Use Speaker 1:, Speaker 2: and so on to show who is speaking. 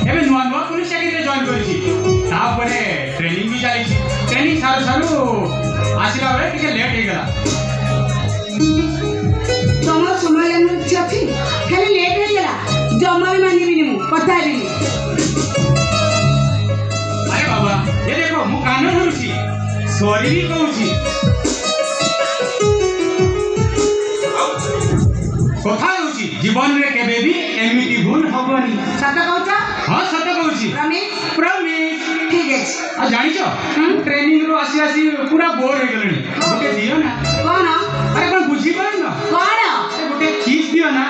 Speaker 1: एबे नुआ नुआ पुलिस चाकरी रे जॉइन करिछि तापरे ट्रेनिंग भी जाइछि ट्रेनिंग सारू सारू आसिला बेले टिके लेट हे गला
Speaker 2: तमर समय लेनु छथि खाली लेट हे गला जमा भी मानिबिनी मु कथा हेबिनी
Speaker 1: अरे बाबा ये देखो मु कान धरुछि सॉरी भी कहूछि कथा होछि जीवन रे केबे भी एमिति भूल हबनी
Speaker 2: सत कहूछ
Speaker 1: हां सत कहूछि
Speaker 2: प्रमिस
Speaker 1: प्रमिस
Speaker 2: ठीक है
Speaker 1: आ जानिछो ट्रेनिंग रो आसी आसी पूरा बोर हे गलनी गोटे दियो ना
Speaker 2: कोन
Speaker 1: अरे कोन बुझी पाइन ना
Speaker 2: कोन
Speaker 1: अरे गोटे किस दियो ना